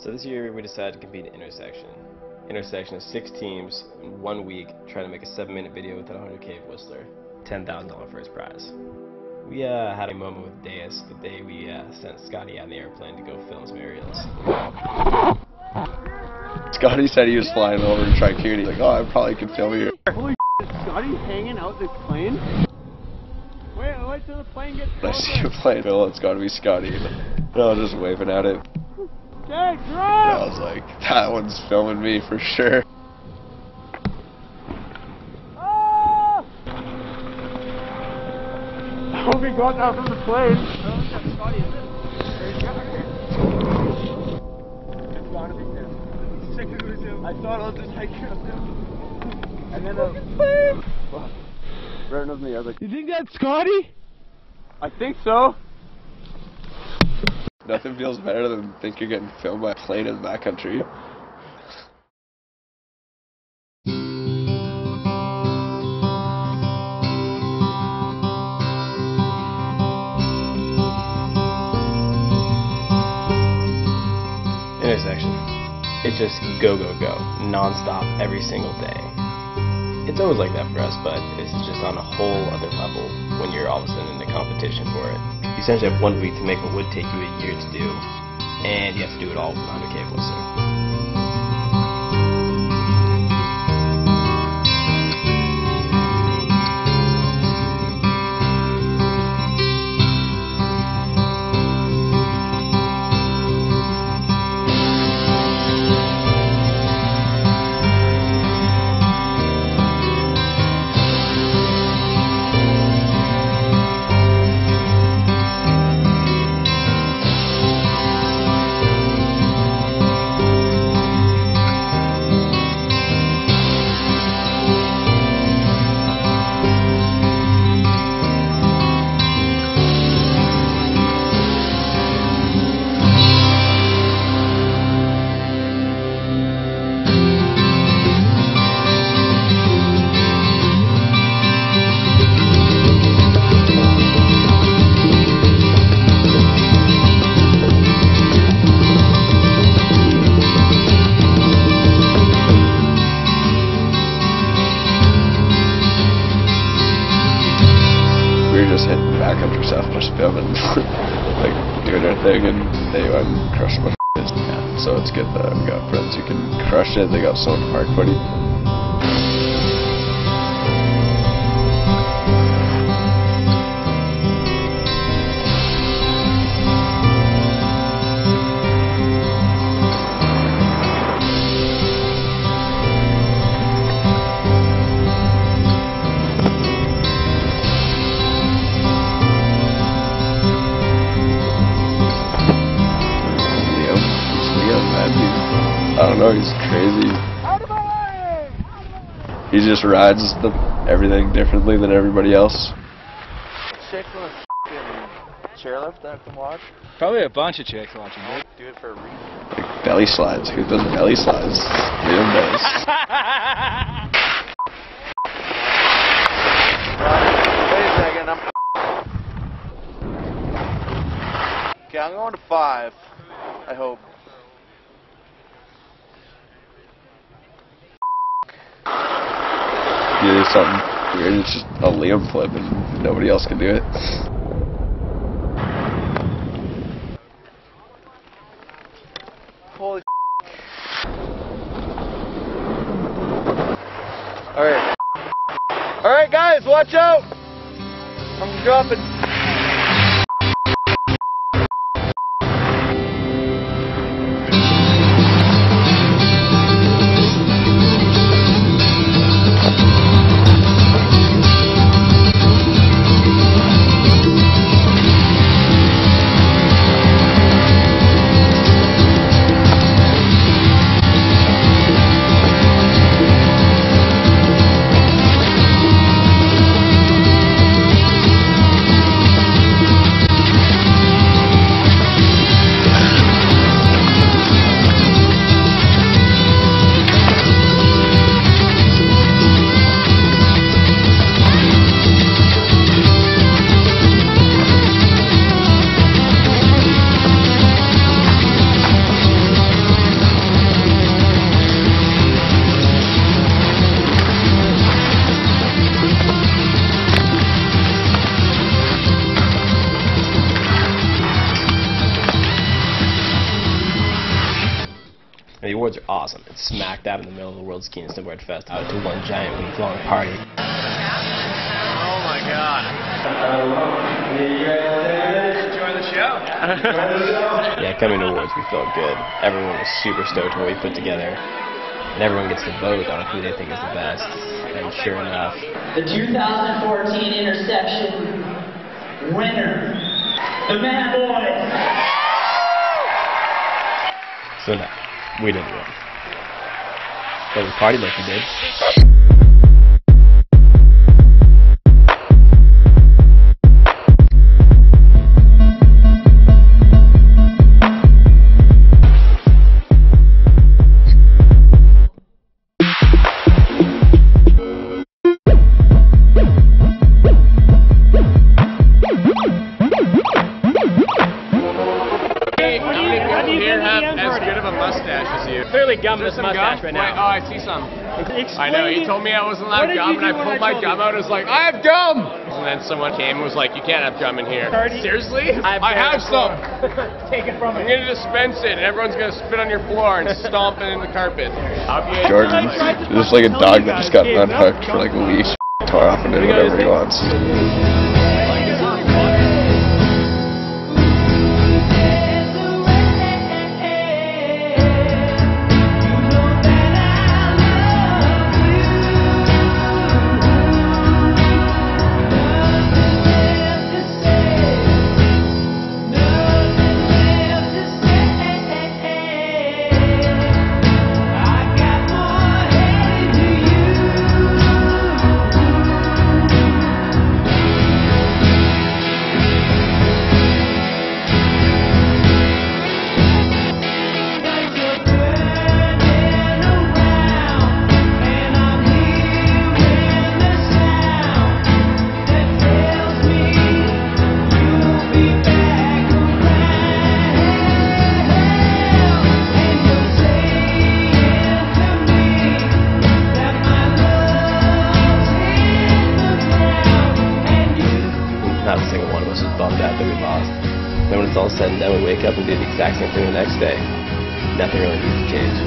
So this year we decided to compete in intersection. Intersection is 6 teams in 1 week trying to make a 7-minute video with a 100K Whistler. $10,000 first prize. We had a moment with Deus the day we sent Scotty out in the airplane to go film some aerials. Scotty said he was flying over to Tricoon. He's like, oh, I probably could film here. Holy shit, is Scotty hanging out this plane? Wait till the plane gets closer. I see a plane, Bill, it's gotta be Scotty. And I was just waving at it. Jake, And I was like, that one's filming me for sure. Oh! I hope he got that from the plane. I don't think that's Scotty, is it? It's gotta be him. I thought I was just hiking up him. And then right over the other. You think that's Scotty? I think so. Nothing feels better than think you're getting filmed by a plane in the backcountry. Intersection. It's just go, go, go. Non-stop every single day. It's always like that for us, but it's just on a whole other level when you're all of a sudden in the competition for it. You essentially have 1 week to make what would take you a year to do, and you have to do it all with an 100K Whistler. Just hitting backcountry stuff, just filming, like doing our thing, and they crush my yeah. So it's good that we got friends who can crush it. They got so much hard footy. I don't know, he's crazy. He just rides everything differently than everybody else. Chick with a chairlift that I can watch? Probably a bunch of chicks watching it. Do it for a reason. Like belly slides. Who does belly slides? Liam does. Wait a second, okay, I'm going to 5. I hope. You do something weird, it's just a Liam flip and nobody else can do it. Holy Alright. Alright guys, watch out! I'm dropping. snowboards are awesome. It's smack dab in the middle of the World Ski and Snowboard Fest, out to one giant week-long party. Oh my God. Enjoy the show. Yeah, coming to awards, we felt good. Everyone was super stoked on what we put together. And everyone gets to vote on who they think is the best. And sure enough, the 2014 intersection winner, the Man Boys. So no, we didn't win. But we partied like we did. Clearly gum this mustache right now. Oh, I see some. I know, he told me I wasn't allowed gum, and I pulled my gum out, and was like, I have gum! And then someone came and was like, you can't have gum in here. Seriously? I have some! Take it from me. I'm gonna dispense it, and everyone's gonna spit on your floor and stomp it in the carpet. Jordan, just like a dog that just got unhooked for like a week, tore off and did whatever he wants. Not a single one of us was bummed out that we lost. Then when it's all said and done, we wake up and do the exact same thing the next day. Nothing really needs to change.